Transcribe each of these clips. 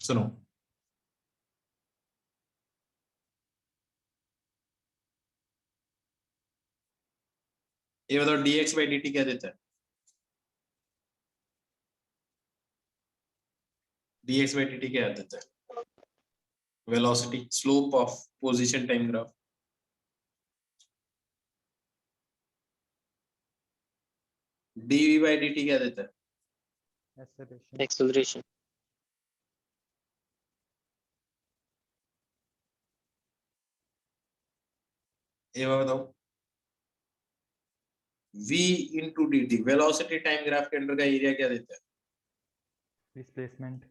सुनो, ये बताओ dx by dt क्या देता है? dx by dt क्या देता है? Velocity, slope of position time graph. dv by dt क्या देता है? एक्सेलरेशन। ये बताओ v into dt, velocity time graph के अंडर का एरिया क्या देता है? डिस्प्लेसमेंट।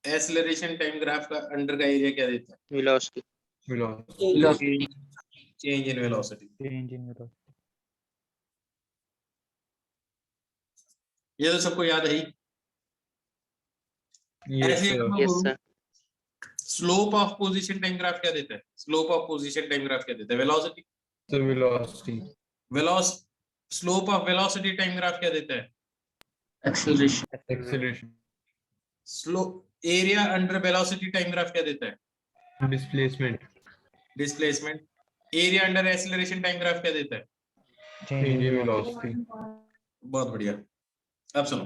एक्सेलरेशन टाइम ग्राफ का अंडर का एरिया क्या देता है? Velocity. Change in velocity. Change in velocity. ये तो सबको याद है ही। Yes sir. Slope of position time graph क्या देता है? Slope of position time graph क्या देता है? वेलोसिटी। तो velocity. Slope of velocity time graph क्या देता है? Acceleration. Slow area under velocity time graph क्या देता है? Displacement. Displacement. Area under acceleration time graph क्या देता है? Change in velocity. बहुत बढ़िया। अब सुनो,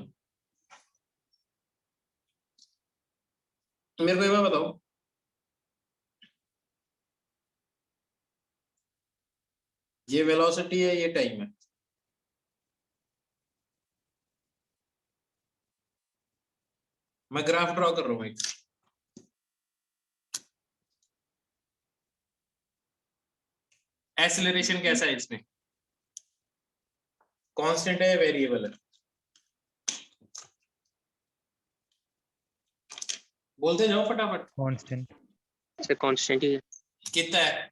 मेरे को ये बात बताओ, ये वेलोसिटी है, ये टाइम है। मैं ग्राफ ड्रॉ कर रहा हूं एक। एक्सेलरेशन कैसा है इसमें? कांस्टेंट है, वेरिएबल है? बोलते जाओ फटाफट। कांस्टेंट। सर कांस्टेंट ही है। कितना है?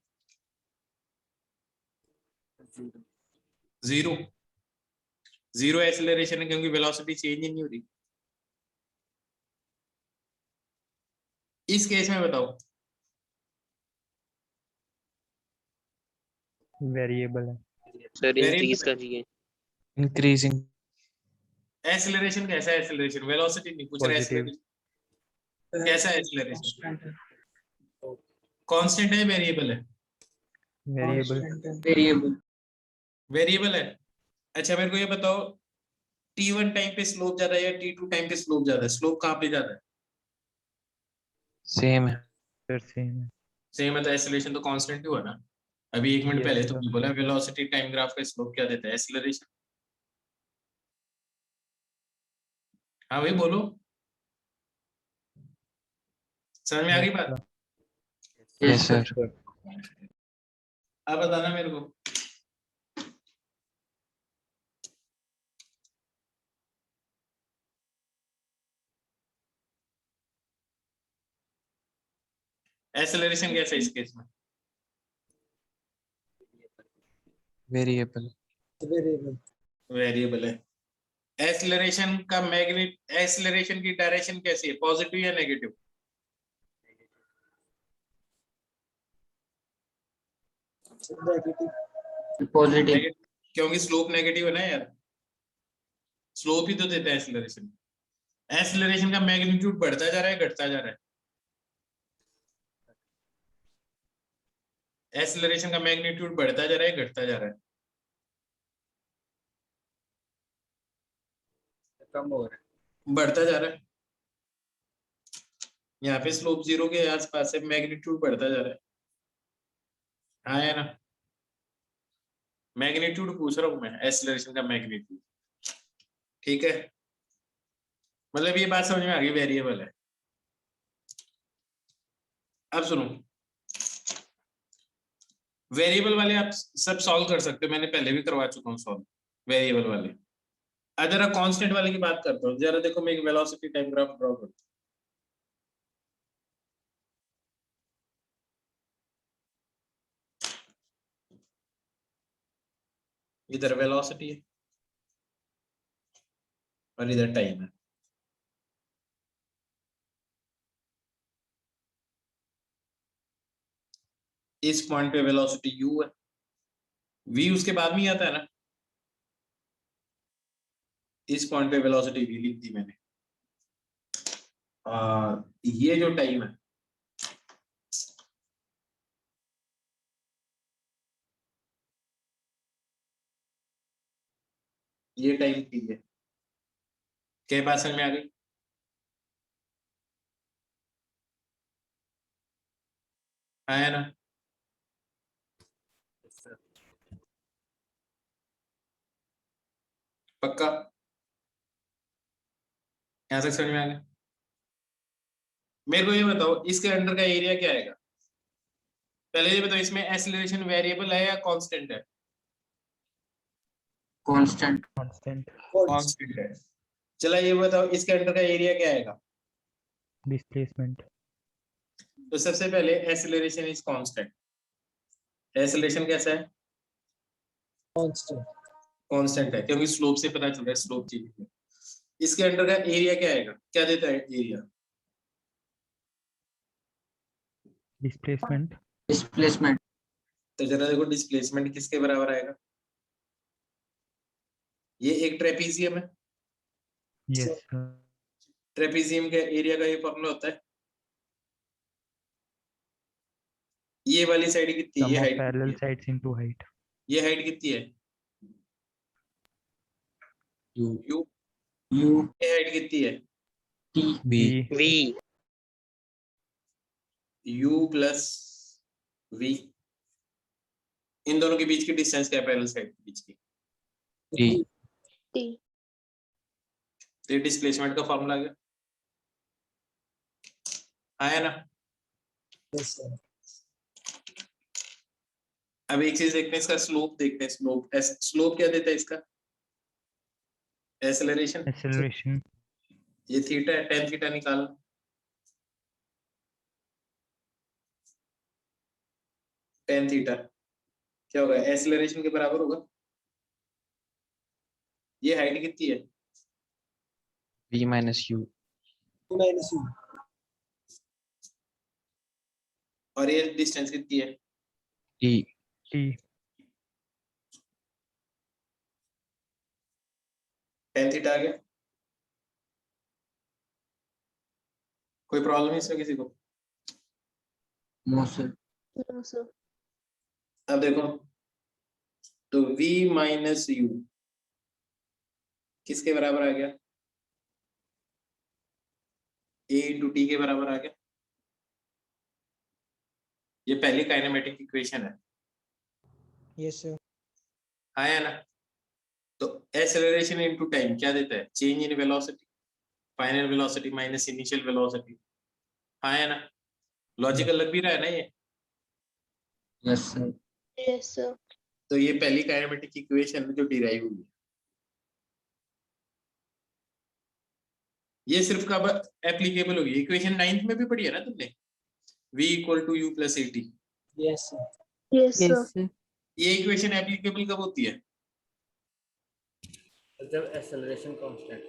जीरो। जीरो एक्सेलरेशन है क्योंकि वेलोसिटी चेंज ही नहीं हो रही। इस केस में बताओ, वेरिएबल है। सर इंक्रीज कर रही है। इंक्रीजिंग। एक्सेलरेशन कैसा है? एक्सेलरेशन वेलोसिटी नहीं पूछ रहा, पॉजिटिव। एक्सेलरेशन कैसा है? एक्सेलरेशन कांस्टेंट है, वेरिएबल है? वेरिएबल। वेरिएबल है। अच्छा मेरे को ये बताओ, t1 टाइम पे स्लोप ज्यादा है या t2 टाइम पे स्लोप ज्यादा है? स्लोप कहाँ पे ज्यादा है? सेम है। सर सेम है। सेम है तो एक्सेलरेशन तो कांस्टेंट ही हुआ ना। अभी एक मिनट Yes, पहले sir. तुमने बोला वेलोसिटी टाइम ग्राफ का स्लोप क्या देता है? एक्सेलरेशन। हाँ भाई बोलो, समझ में आ गई बात? Yes sir. अब बताना मेरे को, एक्सेलरेशन कैसा है इस केस में? वेरिएबल। वेरिएबल है। एक्सेलरेशन का मैग्नेट, एक्सेलरेशन की डायरेक्शन कैसी है? पॉजिटिव या नेगेटिव? पॉजिटिव। क्योंकि स्लोप नेगेटिव है ना यार। स्लोप ही तो देता है एक्सेलरेशन। एक्सेलरेशन का मैग्नीट्यूड बढ़ता जा रहा है, घटता जा रहा है? एक्सेलरेशन का मैग्नीट्यूड बढ़ता जा रहा है, घटता जा रहा है? कम हो रहा है। बढ़ता जा रहा है। यहाँ पे स्लोप जीरो के आसपास है, मैग्नीट्यूड बढ़ता जा रहा है। हाँ या ना? मैग्नीट्यूड पूछ रहा हूं मैं, एक्सेलरेशन का मैग्नीट्यूड। ठीक है, मतलब ये बात समझ में आ गई, वेरिएबल है। अब सुनो, वेरिएबल वाले आप सब सॉल्व कर सकते हो, मैंने पहले भी करवा चुका हूँ सॉल्व वेरिएबल वाले। अगर कांस्टेंट वाले की बात करता हूँ, जरा देखो मैं एक वेलोसिटी टाइम ग्राफ ड्रॉ करता हूँ। इधर वेलोसिटी है और इधर टाइम है। इस पॉइंट पे वेलोसिटी u है, v उसके बाद में ही आता है ना। इस पॉइंट पे वेलोसिटी v लिख दी मैंने। ये जो टाइम है ये टाइम t है। क्या बात समझ में आ गई? आया ना? पक्का? यहाँ तक समझ में आ गया? मेरे को ये बताओ इसके अंडर का एरिया क्या आएगा? पहले ये बताओ इसमें एक्सीलरेशन वेरिएबल है या कांस्टेंट है? कांस्टेंट। कांस्टेंट। कांस्टेंट है। चला ये बताओ इसके अंडर का एरिया क्या आएगा? डिस्प्लेसमेंट। तो सबसे पहले एक्सीलरेशन इज कांस्टेंट। एक्सीलरेशन कैसा है? कांस्टेंट है क्योंकि स्लोप से पता चल रहा है स्लोप चेंज है। इसके अंडर का एरिया क्या आएगा? क्या देता है एरिया? डिस्प्लेसमेंट। डिस्प्लेसमेंट। तो जरा देखो डिस्प्लेसमेंट किसके बराबर आएगा? ये एक ट्रेपीजियम है। Yes sir. ट्रेपीजियम के एरिया का ये फॉर्मूला होता है। ये वाली साइड कितनी है? सम ये ऑफ हाइट पैरेलल कितनी है? Sides into height. ये हाइट कितनी है? U u. यू ये हाइट कितनी है? T V. V u plus v। इन दोनों के बीच की डिस्टेंस क्या है पैरेलल साइड के बीच की? T. तो ये डिस्प्लेसमेंट का फॉर्मूला आ गया। आया ना? अब एक चीज देखते हैं इसका स्लोप देखते हैं। स्लोप स्लोप क्या देता है इसका? एक्सेलरेशन। एक्सेलरेशन। ये थीटा है, tan थीटा निकालना। tan थीटा क्या होगा? एक्सेलरेशन के बराबर होगा। ये हाइट कितनी है? V minus U. और ये डिस्टेंस कितनी है? T. टी। tan थीटा आ गया। कोई प्रॉब्लम है इसमें किसी को? No sir. अब देखो तो v माइनस यू किसके बराबर आ गया? a इंटू टी के बराबर आ गया। ये पहली काइनेमेटिक इक्वेशन है। Yes sir. आया ना? तो एक्सेलरेशन इनटू टाइम क्या देता है? Change in velocity, final velocity minus initial velocity. आया ना? लॉजिकल लग भी रहा है ना ये? Yes sir. Yes sir. तो ये पहली काइनेमेटिक इक्वेशन जो डिराइव हुई है ये सिर्फ कब एप्लीकेबल होगी? इक्वेशन 9th में भी पढ़ी है ना तुमने? v equal to u plus a t. Yes sir. Yes sir. ये इक्वेशन एप्लीकेबल कब होती है? जब एक्सेलरेशन कांस्टेंट।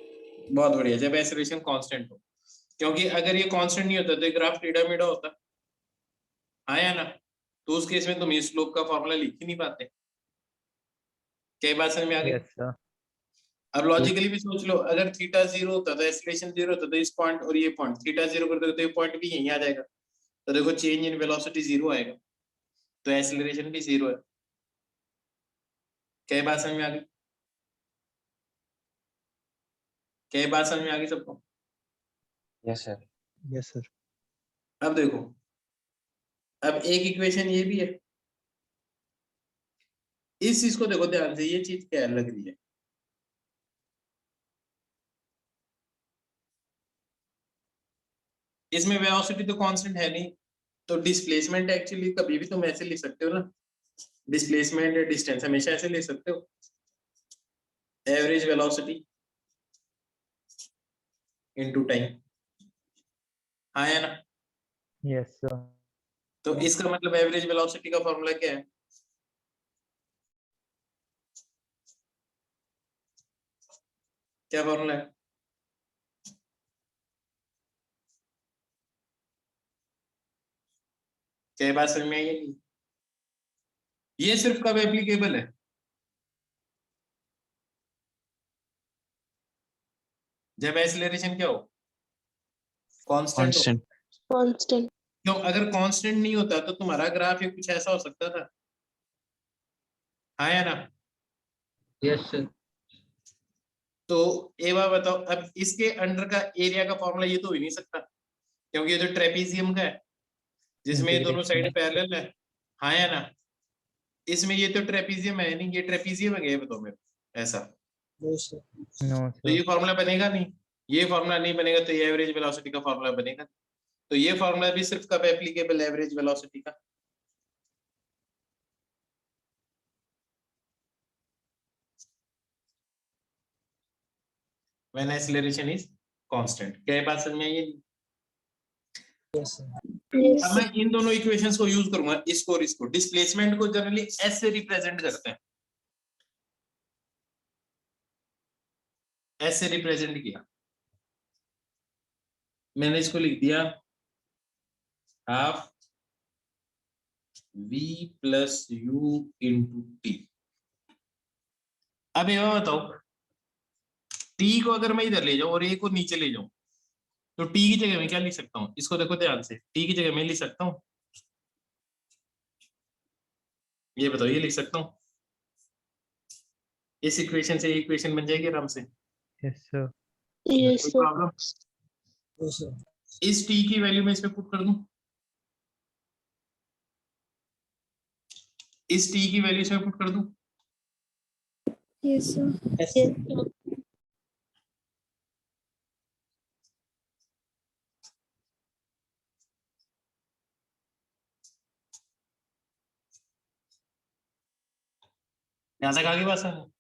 बहुत बढ़िया, जब एक्सेलरेशन कांस्टेंट हो। क्योंकि अगर ये कांस्टेंट नहीं होता तो ये ग्राफ टेढ़ा मेढ़ा होता। आया ना? तो उस केस में तुम इस स्लोप का फॉर्मूला लिख ही नहीं पाते। क्या बात समझ में आ गई? Yes sir. अब लॉजिकली भी सोच लो, अगर थीटा 0 होता तो एक्सेलरेशन 0 होता तो इस पॉइंट और ये पॉइंट थीटा 0 कर दो तो ये पॉइंट भी यहीं आ जाएगा। तो देखो चेंज इन वेलोसिटी 0 आएगा तो एक्सेलरेशन भी 0 है। क्या बात समझ में आ गई? क्या बात समझ में आ गई सबको? Yes, sir. Yes sir. अब देखो, अब एक इक्वेशन ये भी है। इस चीज को देखो ध्यान से, ये चीज क्या लग रही है? इसमें वेलोसिटी तो कांस्टेंट है नहीं, तो डिस्प्लेसमेंट एक्चुअली कभी भी तुम ऐसे लिख सकते हो ना, डिस्प्लेसमेंट या डिस्टेंस हमेशा ऐसे लिख सकते हो, एवरेज वेलोसिटी इनटू टाइम। हाँ या ना? Yes sir. तो इसका मतलब एवरेज वेलोसिटी का फॉर्मूला क्या है? क्या फॉर्मूला है? क्या बात समझ में आई है? ये सिर्फ कब एप्लीकेबल है? जब एक्सेलरेशन क्या हो, कांस्टेंट हो। Constant. constant, क्यों, अगर कांस्टेंट नहीं होता तो तुम्हारा ग्राफ ये कुछ ऐसा हो सकता था, हाँ या ना? Yes, sir. तो एक बार बताओ, अब इसके अंडर का एरिया का फॉर्मूला ये तो हो ही नहीं सकता, क्योंकि ये तो ट्रेपीजियम का है जिसमें ये दोनों साइड पैरेलल है, हाँ या ना? इसमें ये तो ट्रेपीजियम है नहीं, ये ट्रेपीजियम है, ये बताओ मेरे को ऐसा, No, sir. No, तो ये sir. फॉर्मूला बनेगा नहीं, ये फॉर्मूला नहीं बनेगा तो ये एवरेज वेलोसिटी का फॉर्मूला बनेगा। तो ये फॉर्मूला भी सिर्फ कब एप्लीकेबल, एवरेज वेलोसिटी का। When acceleration is constant. क्या ये बात समझ में आई है? Yes, sir. yes, अब मैं इन दोनों इक्वेशंस को यूज करूंगा, इसको और इसको। डिस्प्लेसमेंट को जनरली एस से रिप्रेजेंट करते हैं, एस से रिप्रेजेंट किया, मैंने इसको लिख दिया half v plus u into T. अब ये बताओ, t को अगर मैं इधर ले जाऊं और a को नीचे ले जाऊं तो t की जगह में क्या लिख सकता हूं? इसको देखो ध्यान से, t की जगह में लिख सकता हूं, ये बताओ, ये लिख सकता हूं, इस इक्वेशन से इक्वेशन बन जाएगी आराम से, Yes, sir. yes, कोई sir. प्रॉब्लम? No, sir. इस t की वैल्यू मैं इसमें पुट कर दूं, इस t की वैल्यू इसमें पुट कर दूं, Yes, sir. Yes, Yes, sir. sir. यहां तक आगे बात समझ?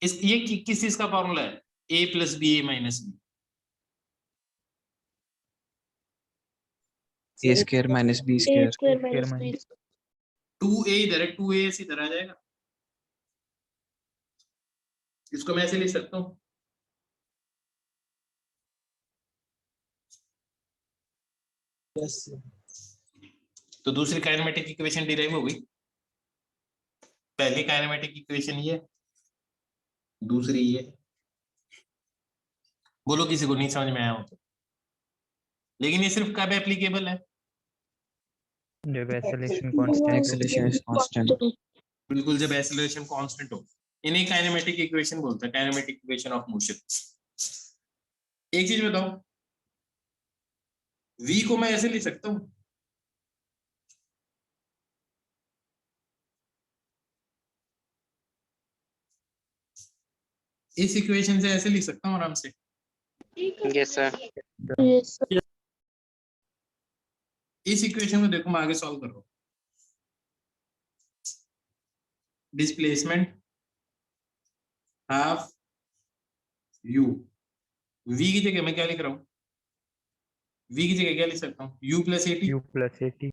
इस ये किस चीज का फॉर्मूला है? a plus b a minus b, A square minus B A square. square Square minus B. minus. 2a इधर है, 2a इधर आ जाएगा, इसको मैं ऐसे लिख सकता हूँ, Yes, sir. तो दूसरी काइनेमेटिक इक्वेशन डिराइव हो गई। पहली काइनेमेटिक इक्वेशन ये, दूसरी ये। बोलो किसी को नहीं समझ में आया हो तो। लेकिन ये सिर्फ कब एप्लीकेबल है? जब acceleration constant हो। Acceleration is constant. बिल्कुल, जब एक्सेलरेशन कांस्टेंट हो। इन्हीं काइनेमेटिक इक्वेशन बोलते हैं, काइनेमेटिक इक्वेशन ऑफ मोशन। एक चीज बताओ, v को मैं ऐसे लिख सकता हूँ, इस इक्वेशन से ऐसे लिख सकता हूँ आराम से। Yes, sir. Yes, sir. इस इक्वेशन को देखो, मैं आगे सॉल्व कर रहा हूँ। डिस्प्लेसमेंट हाफ u, v की जगह मैं क्या लिख रहा हूँ? v की जगह क्या लिख सकता हूँ? u plus a T. U plus AT.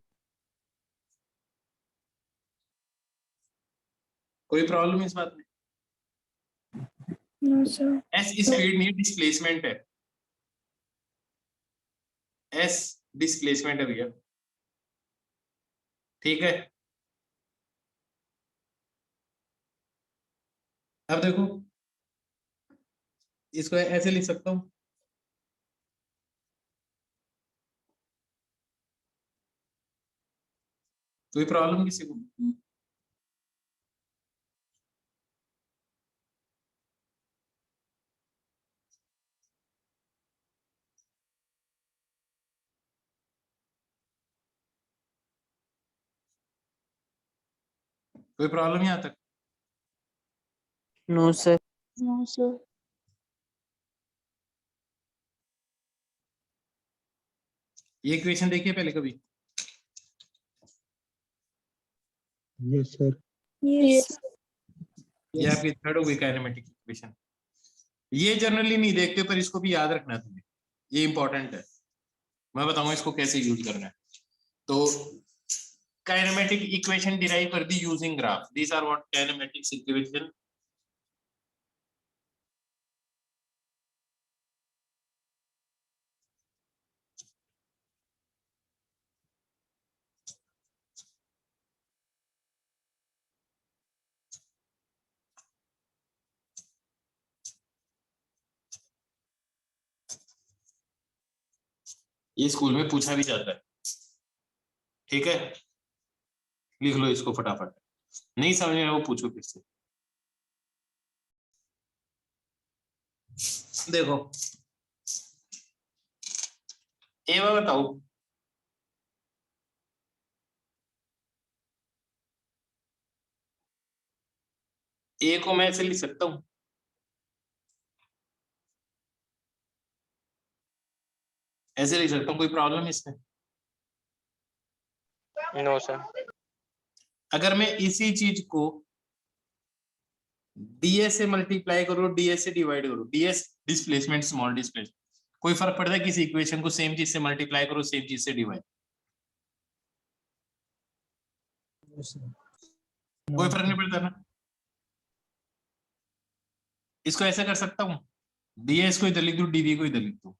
कोई प्रॉब्लम इस बात में? No, sir. s स्पीड नहीं, डिस्प्लेसमेंट है, s डिस्प्लेसमेंट है भैया, ठीक है। अब देखो, इसको ऐसे लिख सकता हूँ, कोई प्रॉब्लम किसी को? कोई प्रॉब्लम यहाँ तक? No, sir. No, sir. ये इक्वेशन देखिए पहले कभी। Yes, sir. Yes. ये आपकी थर्ड हो गई काइनेमेटिक इक्वेशन। ये जनरली नहीं देखते, पर इसको भी याद रखना है तुम्हें, ये इंपॉर्टेंट है। मैं बताऊंगा इसको कैसे यूज करना है। तो काइनेमेटिक इक्वेशन डिराइव कर दी using graph. These are what kinematics equation. ये स्कूल में पूछा भी जाता है, ठीक है, लिख लो इसको फटाफट, नहीं समझ में आया वो पूछो फिर से। देखो ए बार बताओ, ए को मैं ऐसे लिख सकता हूं, ऐसे लिख सकता हूं, कोई प्रॉब्लम है इसमें? No sir. अगर मैं इसी चीज को ds से मल्टीप्लाई करो, ds से डिवाइड करो, ds डिस्प्लेसमेंट, स्मॉल डिस्प्लेसमेंट, कोई फर्क पड़ता है किसी इक्वेशन को सेम चीज से मल्टीप्लाई करो, सेम चीज से डिवाइड? No, sir. कोई फर्क नहीं पड़ता ना। इसको ऐसा कर सकता हूँ, ds को इधर लिख दूं, dv को इधर लिख दूं,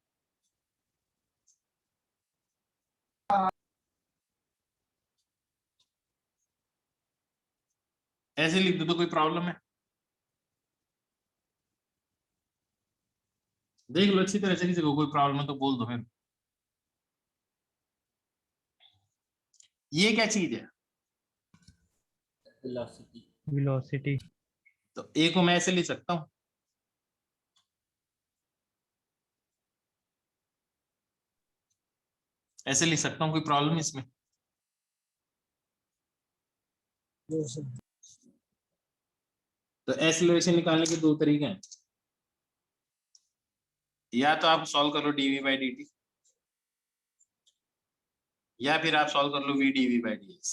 ऐसे लिख दो तो कोई प्रॉब्लम है? देख लो अच्छी तरह से, किसी को कोई प्रॉब्लम है तो बोल दो फिर। ये क्या चीज है? वेलोसिटी। तो ए को मैं ऐसे लिख सकता हूँ, ऐसे लिख सकता हूँ, कोई प्रॉब्लम इसमें? No, sir. तो एक्सीलरेशन निकालने के दो तरीके हैं, या तो आप सॉल्व कर लो dv बाई dt, या फिर आप सॉल्व कर लो v dv बाई ds।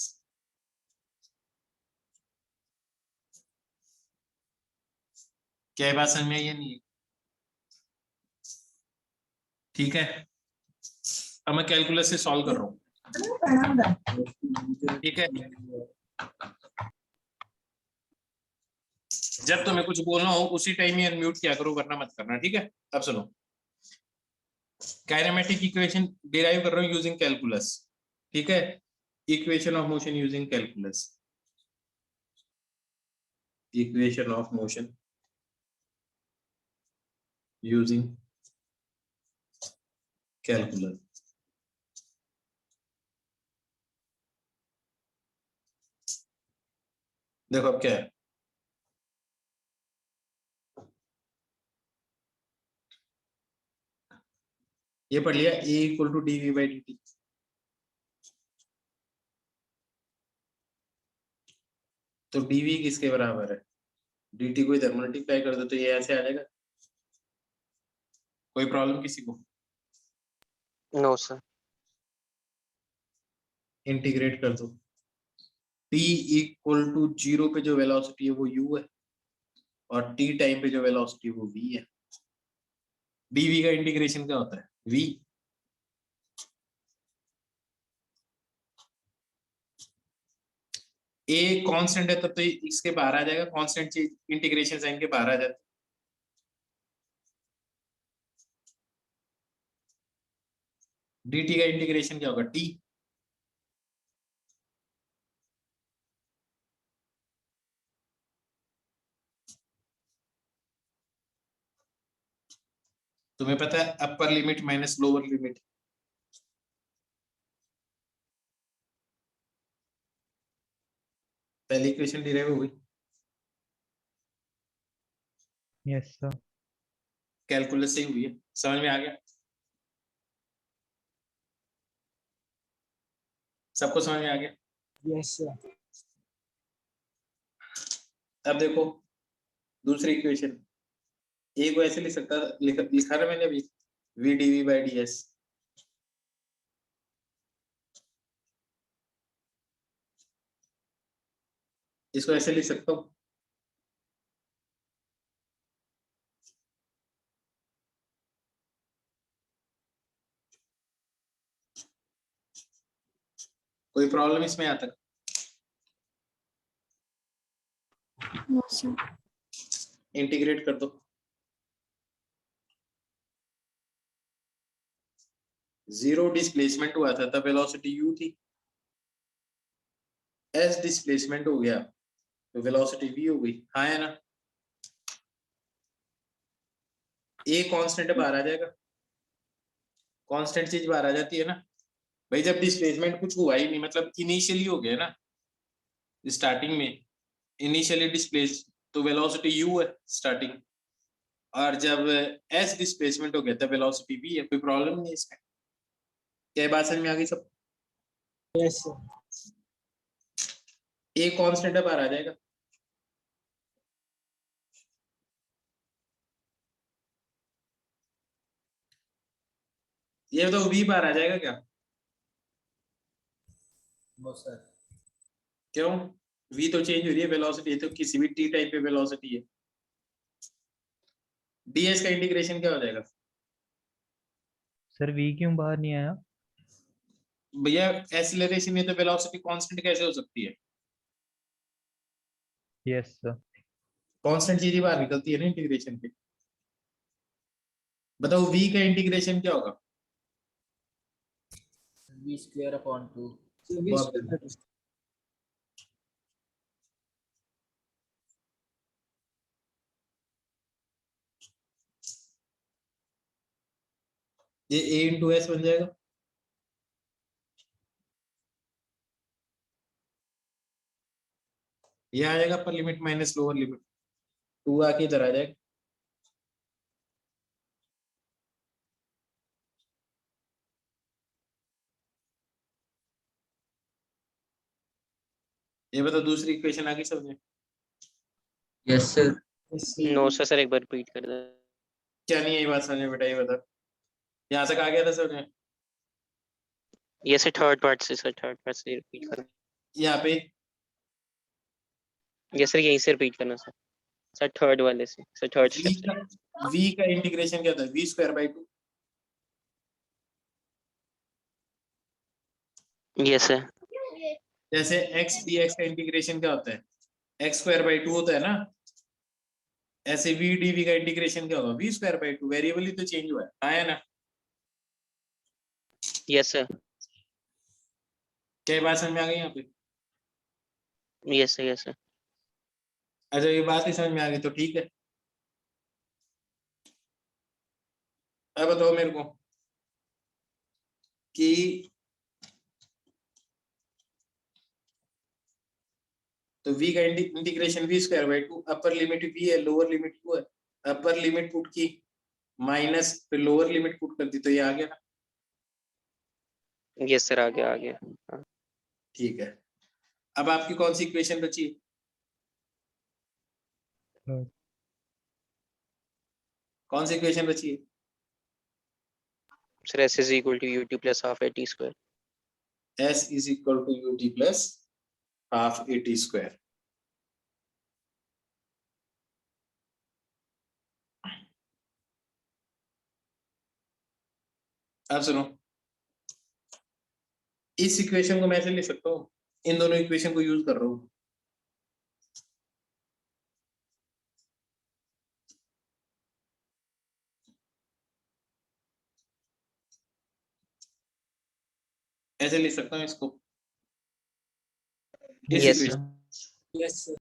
क्या ये बात समझ में आई या नहीं? ठीक है, अब मैं कैलकुलस से सॉल्व कर रहा हूँ, ठीक है। जब तुम्हें कुछ बोलना हो उसी टाइम ही अनम्यूट किया करो, वरना मत करना, ठीक है। अब सुनो, काइनेमेटिक इक्वेशन डिराइव कर रहा हूँ यूजिंग कैलकुलस, ठीक है, equation of motion using calculus, equation of motion using calculus. देखो अब क्या है, ये पढ़ लिया, a equal to d v by d t, तो dv किसके बराबर है, dt को इधर मल्टीप्लाई कर दो तो ये ऐसे आ जाएगा। कोई प्रॉब्लम किसी को? No sir. इंटीग्रेट कर दो, t इक्वल टू 0 पे जो वेलोसिटी है वो u है, और t टाइम पे जो वेलोसिटी है वो v है। dv का इंटीग्रेशन क्या होता है, v। a कांस्टेंट है तब तो इसके बाहर आ जाएगा, कांस्टेंट चीज इंटीग्रेशन साइन के बाहर आ जाता है। dt का इंटीग्रेशन क्या होगा, t। तुम्हें पता है upper limit minus lower limit, पहली इक्वेशन डिराइव हो गई, यस सर। कैलकुलस से ही हुई है, समझ में आ गया? सबको समझ में आ गया? Yes, sir. अब देखो दूसरी इक्वेशन, ए को ऐसे लिख सकता, लिखा ना मैंने अभी, v dv बाई ds, इसको ऐसे लिख सकता हूँ, कोई प्रॉब्लम इसमें आता? No, sir. इंटीग्रेट कर दो, जीरो डिस्प्लेसमेंट हुआ था तब वेलोसिटी u थी, s डिस्प्लेसमेंट हो गया तो वेलोसिटी v हो गई, हाँ है ना। a कांस्टेंट बाहर आ जाएगा, कांस्टेंट चीज बाहर आ जाती है ना भाई, जब डिस्प्लेसमेंट कुछ हुआ ही नहीं, मतलब इनिशियली हो गया ना, स्टार्टिंग में इनिशियली डिस्प्लेस, तो वेलोसिटी u है स्टार्टिंग, और जब s डिस्प्लेसमेंट हो गया तब वेलोसिटी v है। कोई प्रॉब्लम नहीं है इसमें। क्या बात समझ में आ गई सब? Yes, sir. एक कांस्टेंट बाहर आ जाएगा। ये तो v बाहर आ जाएगा क्या? No sir. क्यों? v तो चेंज हो रही है वेलोसिटी, ये तो किसी भी t टाइप पे वेलोसिटी है। ds का इंटीग्रेशन क्या हो जाएगा? सर v क्यों बाहर नहीं आया? भैया एक्सीलरेशन में तो वेलोसिटी कांस्टेंट कैसे हो सकती है? Yes sir. कांस्टेंट चीज ही बाहर निकलती है ना इंटीग्रेशन पे। बताओ v का इंटीग्रेशन क्या होगा? v square upon 2। So V बहुत square बढ़िया। ये a इंटू एस बन जाएगा। ये आ जाएगा upper limit minus lower limit, 2 आके इधर आ जाएगा। ये बताओ दूसरी इक्वेशन आगे समझे? Yes sir. Yes, sir. No sir, sir एक बार रिपीट कर दो। क्या नहीं है ये बात समझे बेटा, ये बता। यहाँ तक आ गया था समझे? ये सर थर्ड पार्ट से, सर थर्ड पार्ट से रिपीट करना। यहाँ पे ये सर यहीं से रिपीट करना सर। सर थर्ड वाले से, सर थर्ड v स्टेप का v का इंटीग्रेशन क्या था? v square by 2। से। Yes sir. जैसे x dx का इंटीग्रेशन क्या होता है? x स्क्वायर बाई 2 होता है ना। ऐसे v dv का इंटीग्रेशन क्या होगा? v square by 2। वेरिएबल ही तो चेंज हुआ है, आया ना? Yes sir. क्या बात समझ में आ गई यहाँ पे? Yes sir. Yes sir. अच्छा ये बात ही समझ में आ गई तो ठीक है। अब बताओ मेरे को कि तो v का integration v square by 2, upper limit v है, लोअर लिमिट 2 है। अपर लिमिट पुट की माइनस, फिर लोअर लिमिट पुट कर दी तो ये आ गया ना। यस सर, आ गया आ गया। ठीक है। अब आपकी कौन सी इक्वेशन बची? Third. कौन सी इक्वेशन बची है? Sir s is equal to ut plus half at square. s is equal to ut plus half at square. अब सुनो, इस इक्वेशन को मैं ऐसे लिख सकता हूँ, इन दोनों इक्वेशन को यूज कर रहा हूँ। ऐसे लिख सकता हूँ इसको, इस Yes, equation. Yes, sir.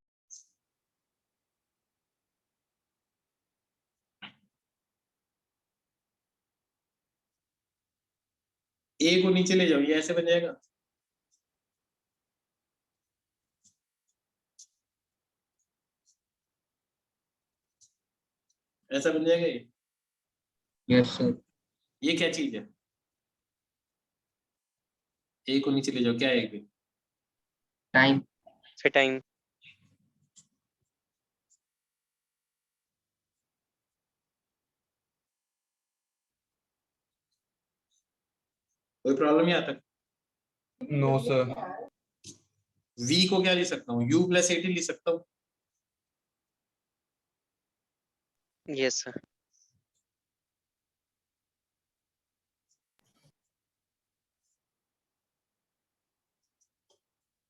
a को नीचे ले जाओ, ये ऐसे बन जाएगा। ऐसा बन जाएगा ये। Yes sir. ये क्या चीज है? a को नीचे ले जाओ, क्या है ये? टाइम। Sir time. कोई प्रॉब्लम यहाँ तक? No sir. v को क्या लिख सकता हूँ? u प्लस 18 लिख सकता हूँ। Yes sir.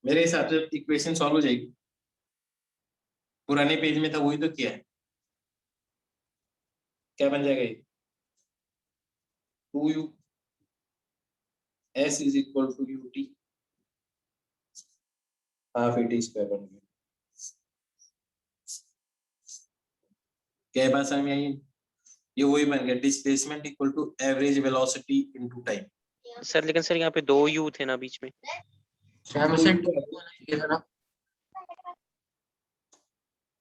मेरे हिसाब से इक्वेशन सॉल्व हो जाएगी। पुराने पेज में था वही तो किया है। क्या बन जाएगा ये? 2u s is equal to ut half at square बन गया। क्या बात समझ में आई? ये वही बन गया displacement equal to average velocity into time. Sir लेकिन सर यहाँ पे 2 u थे ना बीच में। तो हमेशा 2 होना चाहिए था ना।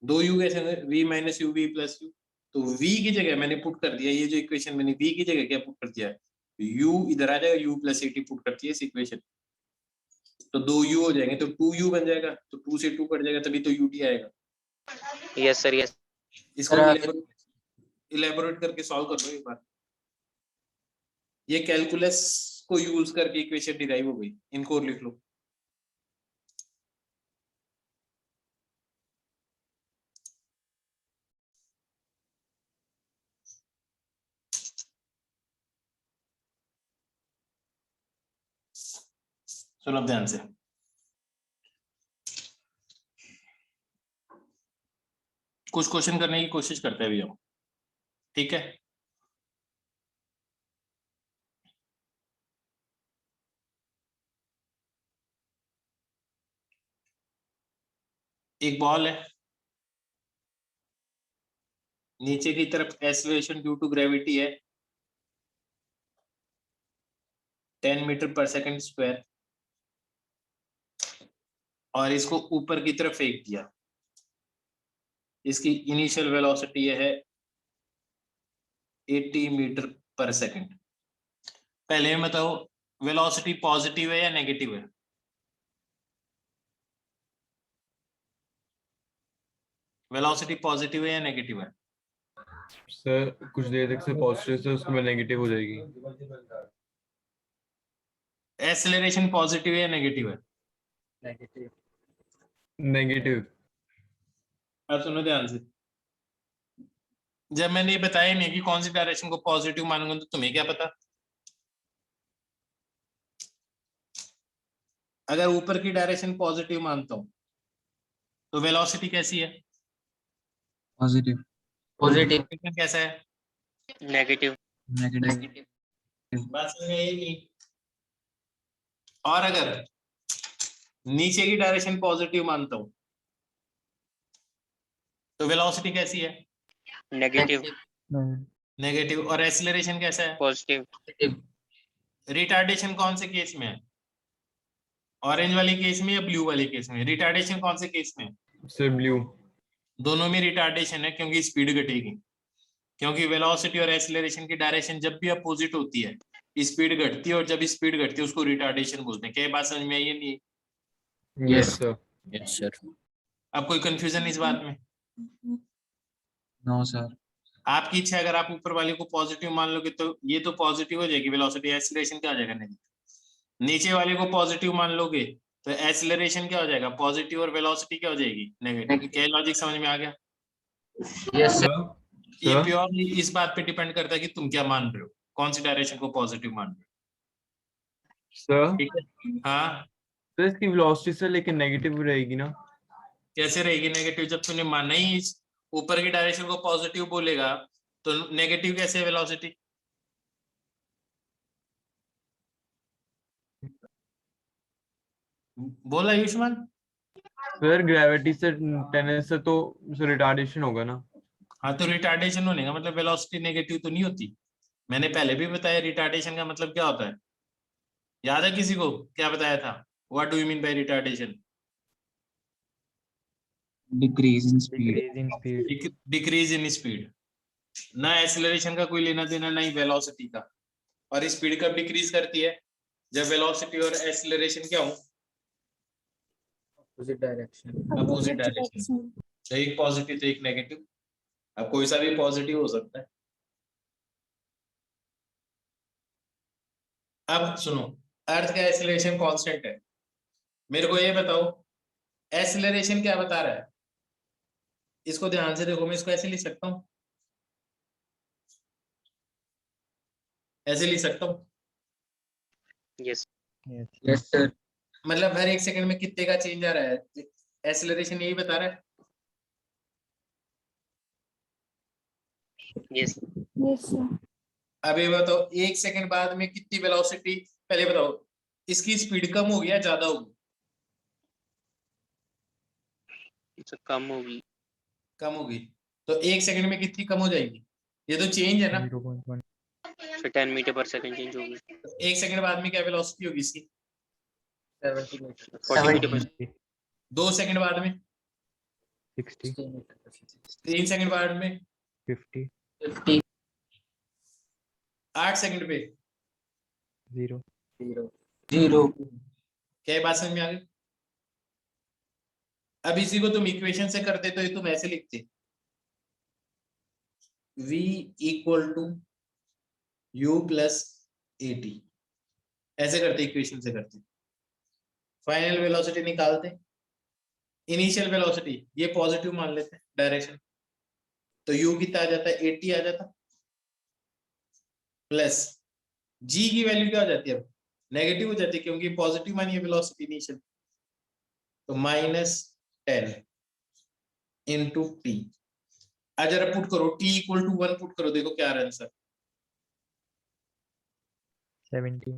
2u कैसे होंगे? v minus u v plus u. तो v की जगह मैंने पुट कर दिया, ये जो इक्वेशन मैंने v की जगह क्या पुट कर दिया है, u इधर आ जाएगा, u प्लस at पुट करती है इस इक्वेशन, तो 2u हो जाएंगे, तो 2u बन जाएगा, तो 2 से 2 कट जाएगा, तभी तो ut आएगा। Yes sir yes. इसको सर, इलेबोरेट करके सॉल्व कर लो एक बार। ये कैलकुलस को यूज करके इक्वेशन डिराइव हो गई, इनको और लिख लो। सुनो ध्यान से, कुछ क्वेश्चन करने की कोशिश करते हैं अभी हम, ठीक है? एक बॉल है, नीचे की तरफ एक्सेलरेशन ड्यू टू ग्रेविटी है 10 मीटर पर सेकंड स्क्वायर, और इसको ऊपर की तरफ फेंक दिया। इसकी इनिशियल वेलोसिटी है 80 मीटर पर सेकंड। पहले बताओ वेलोसिटी पॉजिटिव है या नेगेटिव है? वेलोसिटी पॉजिटिव है या नेगेटिव है? सर कुछ देर तक से पॉजिटिव से उसके बाद नेगेटिव हो जाएगी। एक्सेलरेशन पॉजिटिव है या नेगेटिव है? नेगेटिव। नेगेटिव। अब सुनो ध्यान से, जब मैंने ये बताया नहीं कि कौन सी डायरेक्शन को पॉजिटिव मानूंगा, तो तुम्हें क्या पता? अगर ऊपर की डायरेक्शन पॉजिटिव मानता हूं तो वेलोसिटी कैसी है? पॉजिटिव। पॉजिटिव। डायरेक्शन कैसा है? नेगेटिव। नेगेटिव। बात समझ में आई नहीं? और अगर नीचे की डायरेक्शन पॉजिटिव मानता हूं तो वेलोसिटी कैसी है? नेगेटिव। नेगेटिव। और एक्सीलरेशन कैसा है? पॉजिटिव। रिटार्डेशन कौन से केस में है? ऑरेंज वाली केस में या ब्लू वाली केस में? रिटार्डेशन कौन से केस में है? Sir blue. दोनों में रिटार्डेशन है, क्योंकि स्पीड घटेगी, क्योंकि वेलोसिटी और एक्सीलरेशन की डायरेक्शन जब भी अपोजिट होती है स्पीड घटती है, और जब स्पीड घटती है उसको रिटार्डेशन बोलते हैं। क्या ये बात समझ में आई है? नहीं? Yes sir. Yes sir. अब कोई कंफ्यूजन इस बात में? No sir. आपकी इच्छा है, अगर आप ऊपर वाले को पॉजिटिव मान लोगे तो ये तो पॉजिटिव हो जाएगी वेलोसिटी, एक्सीलरेशन क्या हो जाएगा? नेगेटिव। नीचे वाले को पॉजिटिव मान लोगे तो एक्सीलरेशन क्या हो जाएगा? पॉजिटिव। और वेलोसिटी क्या हो जाएगी? नेगेटिव। क्या लॉजिक समझ में आ गया? Yes sir. ये सर? प्योरली इस बात पे डिपेंड करता है कि तुम क्या मान रहे हो, कौन सी डायरेक्शन को पॉजिटिव मान रहे हो। सर ठीक है? हाँ, तो इसकी वेलोसिटी सर लेकिन नेगेटिव रहेगी ना? कैसे रहेगी नेगेटिव? जब तूने माना ही ऊपर की डायरेक्शन को पॉजिटिव बोलेगा तो नेगेटिव कैसे है वेलोसिटी? बोला आयुष्मान? सर ग्रेविटी से टेनिस से तो रिटार्डेशन होगा ना? हाँ, तो रिटार्डेशन होने का मतलब वेलोसिटी नेगेटिव तो नहीं होती। मैंने पहले भी बताया रिटार्डेशन का मतलब क्या होता है, याद है किसी को? क्या बताया था? What do you mean by retardation? Decrease in speed. Decrease in speed. Decrease in speed. ना एक्सेलरेशन का कोई लेना देना, ना ही वेलोसिटी का। और स्पीड कब डिक्रीज करती है? जब वेलोसिटी और एक्सेलरेशन क्या हो? Opposite direction. Opposite direction. तो एक पॉजिटिव तो एक नेगेटिव। अब कोई सा भी पॉजिटिव हो सकता है। अब सुनो, अर्थ का एक्सेलरेशन कांस्टेंट है। मेरे को ये बताओ एक्सेलरेशन क्या बता रहा है? इसको ध्यान से देखो, मैं इसको ऐसे लिख सकता हूँ, ऐसे लिख सकता हूँ। यस। Yes. Yes sir. मतलब हर एक सेकंड में कितने का चेंज आ रहा है, एक्सेलरेशन यही बता रहा है। यस। Yes, sir. अब ये बताओ एक सेकंड बाद में कितनी वेलोसिटी, पहले बताओ इसकी स्पीड कम होगी या ज्यादा होगी? कम होगी। कम होगी। तो एक सेकंड में कितनी कम हो जाएगी? ये तो चेंज है ना। 0.1 फिर 10 मीटर पर सेकंड चेंज होगी। एक सेकंड बाद में क्या वेलोसिटी होगी इसकी? 40 मीटर पर 2 सेकंड बाद में, 60 3 सेकंड बाद में, 50 8 सेकंड पे। 0 क्या ये बात समझ में आ गई? अब इसी को तुम इक्वेशन से करते तो ये तुम ऐसे लिखते, v equal to u plus at, ऐसे करते, इक्वेशन से करते। फाइनल वेलोसिटी निकालते, इनिशियल वेलोसिटी ये पॉजिटिव मान लेते हैं डायरेक्शन, तो u कितना आ जाता है? 80 आ जाता, प्लस g की वैल्यू क्या हो जाती है? अब नेगेटिव हो जाती है क्योंकि पॉजिटिव मानी है वेलोसिटी इनिशियल, तो -10 इंटू टी। अब जरा पुट करो t इक्वल टू 1 पुट करो, देखो क्या आ रहा है आंसर। 70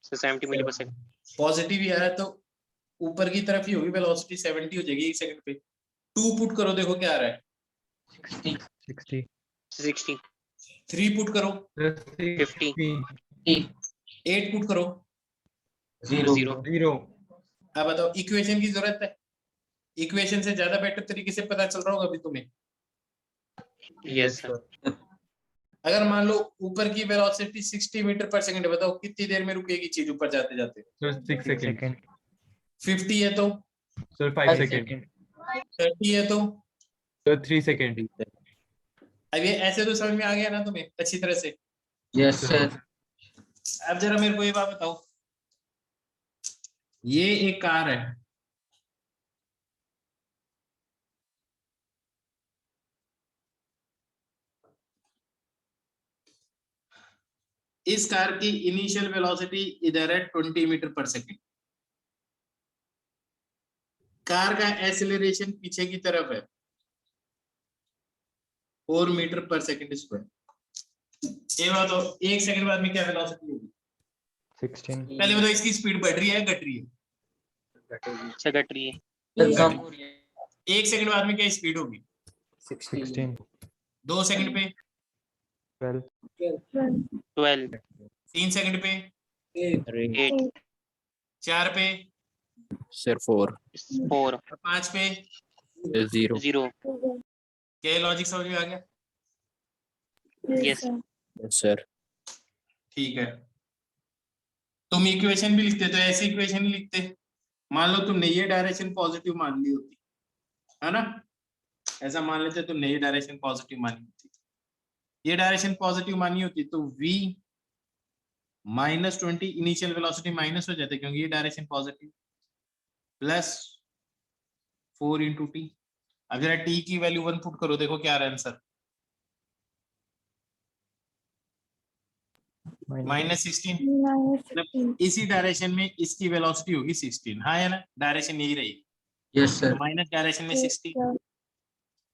70 मीटर पर सेकंड। पॉजिटिव ही आ रहा है तो ऊपर की तरफ ही होगी वेलोसिटी, 70 हो जाएगी एक सेकंड पे। 2 पुट करो, देखो क्या आ रहा है। 60 60 3 पुट करो, 50 8 पुट करो। 0 अब बताओ इक्वेशन की जरूरत है? इक्वेशन से ज्यादा बेटर तरीके से पता चल रहा होगा अभी तुम्हें। Yes sir. अगर मान लो ऊपर की वेलोसिटी 60 मीटर पर सेकंड है, बताओ कितनी देर में रुकेगी चीज ऊपर जाते जाते? Sir 6 second. सेकंड 50 है तो, सर 5 सेकंड। 30 है तो। Sir 3 second. अब ये ऐसे तो समझ में आ गया ना तुम्हें अच्छी तरह से? Yes sir. अब जरा मेरे को ये बात बताओ, ये एक कार है, इस कार की इनिशियल वेलोसिटी इधर है 20 मीटर पर सेकंड। कार का एक्सेलरेशन पीछे की तरफ है 4 मीटर पर सेकंड स्क्वायर। ये बताओ एक सेकंड बाद में क्या वेलोसिटी होगी? 16 पहले बताओ इसकी स्पीड बढ़ रही है घट रही है? अच्छा घट रही है। एक सेकंड बाद में क्या स्पीड होगी? 16 2 सेकंड पे, 12 12 3 सेकंड पे, 8 4 पे, सर 4 4 5 पे। 0 0 क्या ये लॉजिक समझ में आ गया? Yes sir. ठीक है, तुम इक्वेशन भी लिखते तो ऐसी इक्वेशन ही लिखते। मान लो तुमने ये डायरेक्शन पॉजिटिव मान ली होती है ना, ऐसा मान लेते तुमने ये डायरेक्शन पॉजिटिव मानी होती, ये डायरेक्शन पॉजिटिव मानी होती तो v -20 इनिशियल वेलोसिटी माइनस हो जाते क्योंकि ये direction positive, plus 4 into T. अब जरा t की वैल्यू 1 पुट करो, देखो क्या आ रहा है आंसर। -16। मतलब इसी डायरेक्शन में इसकी वेलोसिटी होगी 16। हाँ है ना, डायरेक्शन यही रही। यस तो सर। माइनस डायरेक्शन में 16।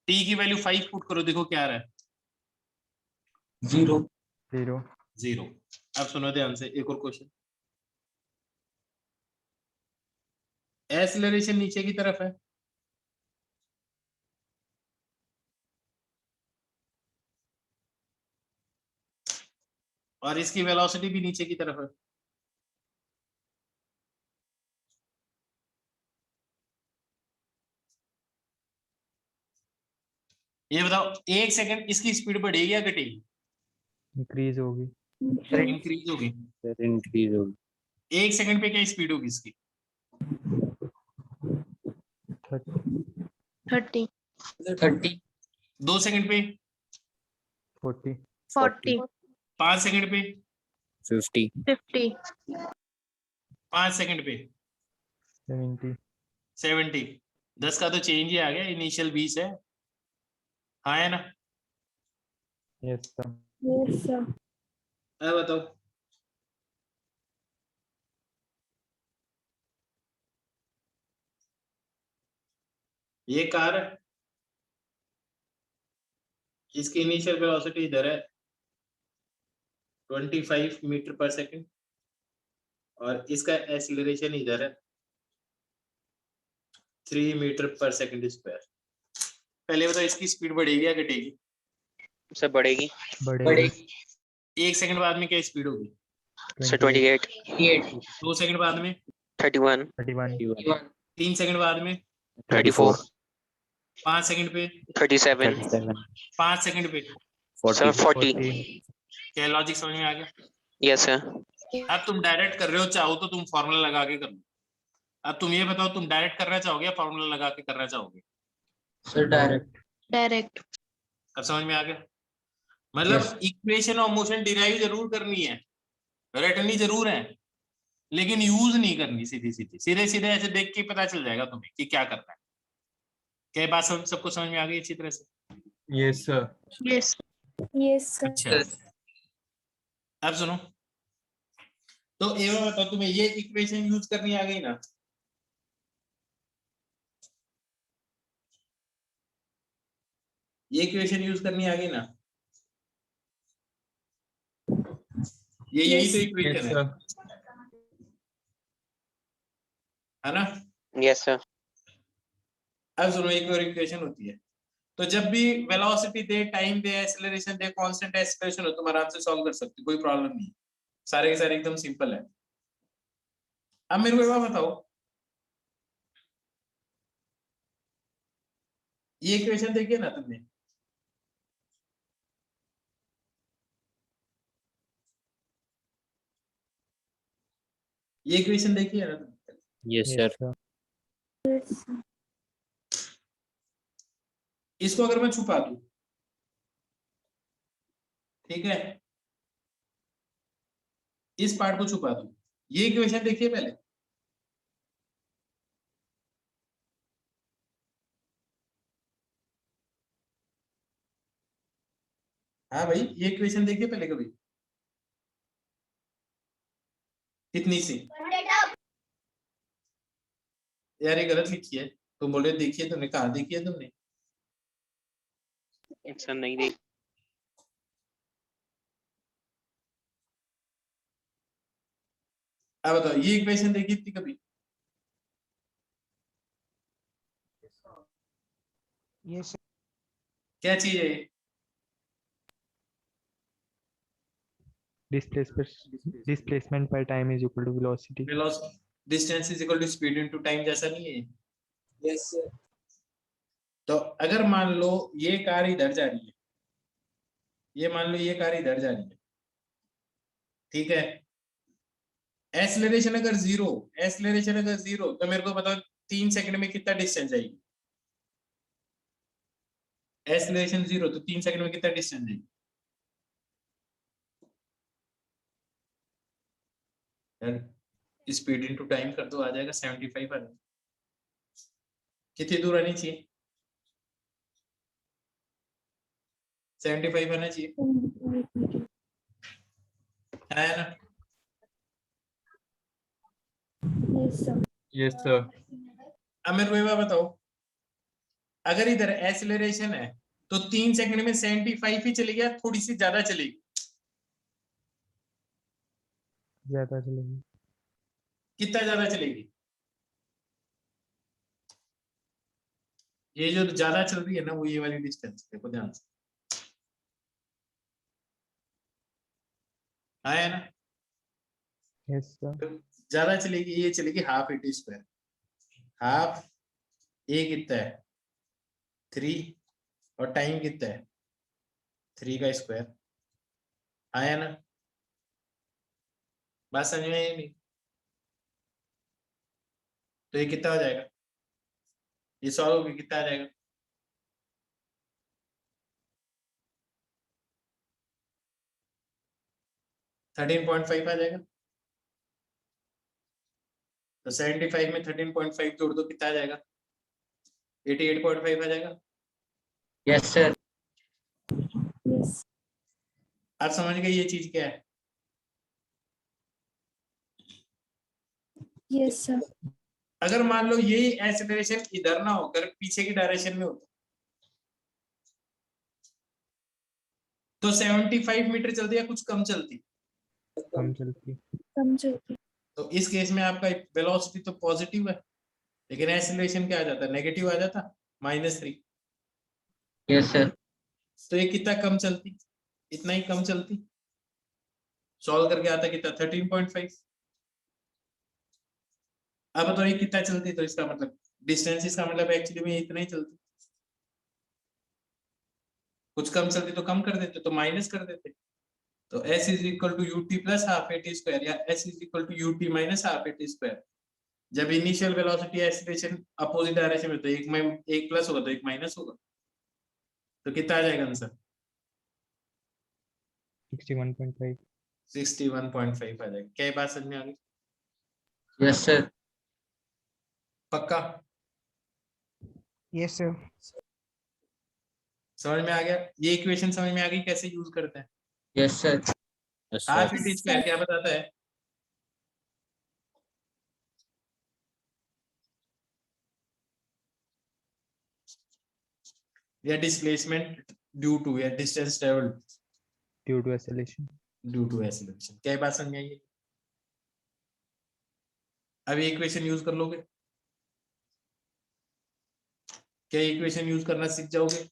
t की वैल्यू 5 पुट करो, देखो क्या आ रहा है। 0 0। अब सुनो ध्यान से एक और क्वेश्चन। एक्सेलरेशन नीचे की तरफ है, और इसकी वेलोसिटी भी नीचे की तरफ है। ये बताओ एक सेकंड इसकी स्पीड बढ़ेगी या घटेगी? इंक्रीज होगी। इंक्रीज होगी। सर इंक्रीज होगी। एक सेकंड पे क्या स्पीड होगी इसकी? 30 30 2 सेकंड पे, 40 40 5 सेकंड पे, 50 50 5 सेकंड पे, 70 70। 10 का तो चेंज ही आ गया, इनिशियल 20 है। हाँ है ना? Yes sir. Yes sir. अब बताओ ये कार है, इसकी इनिशियल वेलोसिटी इधर है 25 मीटर पर सेकंड, और इसका एक्सीलरेशन इधर है 3 मीटर पर सेकंड स्क्वायर। पहले बताओ इसकी स्पीड बढ़ेगी या घटेगी? सर बढ़ेगी बढ़ेगी 1 सेकंड बाद में क्या स्पीड होगी? सर 28 2 सेकंड बाद में? 31 31 3 सेकंड बाद में? 34 5 सेकंड पे? 37 5 सेकंड पे? सर 40 क्या लॉजिक समझ में आ गया? यस सर अब तुम डायरेक्ट कर रहे हो, चाहो तो तुम फॉर्मूला लगा के कर लो। अब तुम ये बताओ, तुम डायरेक्ट करना चाहोगे या फॉर्मूला लगा के करना चाहोगे? सर डायरेक्ट अब समझ में आ गया? मतलब इक्वेशन ऑफ मोशन डिराइव जरूर करनी है, रटनी जरूर है, लेकिन यूज नहीं करनी सीधी सीधी, सीधे सीधे ऐसे देख के पता चल जाएगा तुम्हें कि क्या करना है। क्या बात सबको समझ में आ गई अच्छी तरह से? Yes, sir. यस सर अच्छा, अब सुनो, तो ये बताओ, तुम्हें ये इक्वेशन यूज करनी आ गई ना? ये इक्वेशन यूज करनी आ गई ना? ये यही तो Yes, इक्वेशन sir. है ना? यस सर अब सुनो, एक और इक्वेशन होती है, तो जब भी वेलोसिटी दे, टाइम दे, एक्सेलरेशन दे, कांस्टेंट एक्सेलरेशन हो, तुम आराम से सॉल्व कर सकते हो, कोई प्रॉब्लम नहीं है, सारे के सारे एकदम सिंपल है। अब मेरे को एक बात बताओ, ये इक्वेशन देखिए ना तुमने, ये इक्वेशन देखी है ना तुमने? Yes, sir. इसको अगर मैं छुपा दूं, ठीक है, इस पार्ट को छुपा दूं, ये इक्वेशन देखिए पहले, हाँ भाई, ये इक्वेशन देखिए पहले कभी, कितनी सी यार, ये गलत लिखी है, तुम बोल रहे देखिए, तुमने कहा देखी है तुमने? सर नहीं देख अब बताओ, ये इक्वेशन देखी थी कभी? Yes, क्या चीज है ये? displacement by time is equal to velocity velocity distance is equal to speed into time, जैसा नहीं है? yes, sir. तो अगर मान लो ये कार इधर जा रही है, ये मान लो ये कार इधर जा रही है, ठीक है, एक्सेलरेशन अगर जीरो, तो मेरे को बताओ 3 सेकंड में कितना डिस्टेंस जाएगी? एक्सेलरेशन 0, तो 3 सेकंड में कितना डिस्टेंस जाएगी यार? स्पीड इनटू टाइम कर दो, आ जाएगा 75 आ जाएगा। कितनी दूर आनी चाहिए? 75 आना चाहिए, है ना? Yes, sir. अब मेरे को ये बात बताओ, अगर इधर एक्सेलरेशन है तो 3 सेकंड में 75 ही चलेगी या थोड़ी सी ज्यादा चलेगी? ज्यादा चलेगी कितना ज्यादा चलेगी? ये जो ज्यादा चल रही है ना, वो ये वाली डिस्टेंस, देखो ध्यान से, है ना? यस सर तो ज्यादा चलेगी, ये चलेगी हाफ ए स्क्वायर, हाफ ए कितना है 3, और टाइम कितना है 3 का स्क्वायर, आया ना? बात समझ में आई नहीं? तो ये कितना हो जाएगा? ये सॉल्व होकर कितना आ जाएगा? थर्टीन 13.5 आ जाएगा। तो 75 में 13.5 जोड़ दो, कितना आ जाएगा? 88.5 आ जाएगा। Yes, sir. यस आप समझ गए ये चीज क्या है? यस सर अगर मान लो ये एक्सेलरेशन इधर ना होकर पीछे की डायरेक्शन में होता, तो 75 मीटर चलती या कुछ कम चलती? कम चलती समझोगे तो इस केस में आपका वेलोसिटी तो पॉजिटिव है, लेकिन एक्सेलरेशन क्या आ जाता? नेगेटिव आ जाता, -3। Yes, sir. तो ये कितना कम चलती, इतना ही कम चलती, सॉल्व करके आता कितना 13.5। अब तो ये कितना चलती, तो इसका मतलब डिस्टेंस, इसका मतलब एक्चुअली में इतना ही चलती, कुछ कम चलती तो कम कर देते, तो माइनस कर देते। तो s is equal to ut plus half at square या s is equal to ut minus half at square. जब initial velocity acceleration opposite direction में, तो एक में एक प्लस होगा तो एक माइनस होगा, तो कितना आ जाएगा आंसर? 61.5. 61.5 आ जाएगा। क्या ये बात समझ में आ गई? Yes, sir. पक्का Yes, sir. समझ में आ गया? ये इक्वेशन समझ में आ गई कैसे यूज करते हैं? Yes, sir. Half at square क्या बताता है? या डिस्प्लेसमेंट ड्यू टू या distance travelled Due to acceleration. Due to acceleration. क्या ये बात समझ में आई है? अब ये इक्वेशन यूज कर लोगे? क्या इक्वेशन यूज करना सीख जाओगे?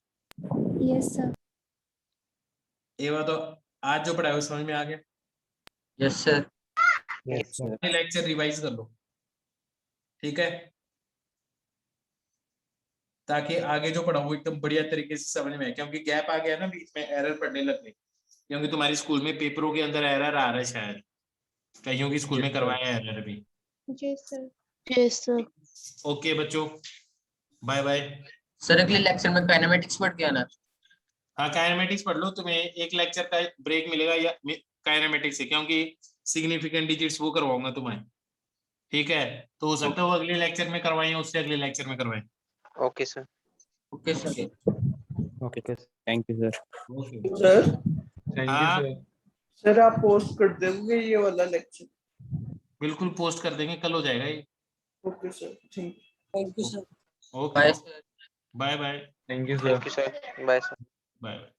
Yes, sir. ये बात तो आज जो पढ़ाया वो समझ में आ गया? Yes, sir. Yes, sir. Lecture revise कर लो, ठीक है, ताकि आगे जो पढ़ा वो एकदम बढ़िया तरीके से समझ में आए। क्योंकि गैप आ गया ना बीच में, एरर पढ़ने लग गए, क्योंकि तुम्हारे स्कूल में पेपरों के अंदर एरर आ रहा है, शायद कईयों की स्कूल में करवाया है एरर भी। Yes, sir. Yes, sir. Okay बच्चों, बाय बाय। Sir, अगले लेक्चर में काइनेमेटिक्स पढ़ के आना। हाँ काइनेमेटिक्स पढ़ लो, तुम्हें एक लेक्चर का ब्रेक मिलेगा या काइनेमेटिक्स से, क्योंकि सिग्निफिकेंट डिजिट्स वो करवाऊंगा तुम्हें, ठीक है? तो हो सकता है वो अगले लेक्चर में करवाएं, उससे अगले लेक्चर में करवाएं। Okay, sir. Okay, sir. Okay, sir. Thank you, sir. Okay sir Thank you, हाँ sir. सर आप पोस्ट कर देंगे ये वाला लेक्चर? बिल्कुल पोस्ट कर देंगे, कल हो जाएगा ये। Okay sir, thank you sir. Okay Bye, sir. Bye bye Thank you, sir. Thank you, sir. Bye, sir. Bye.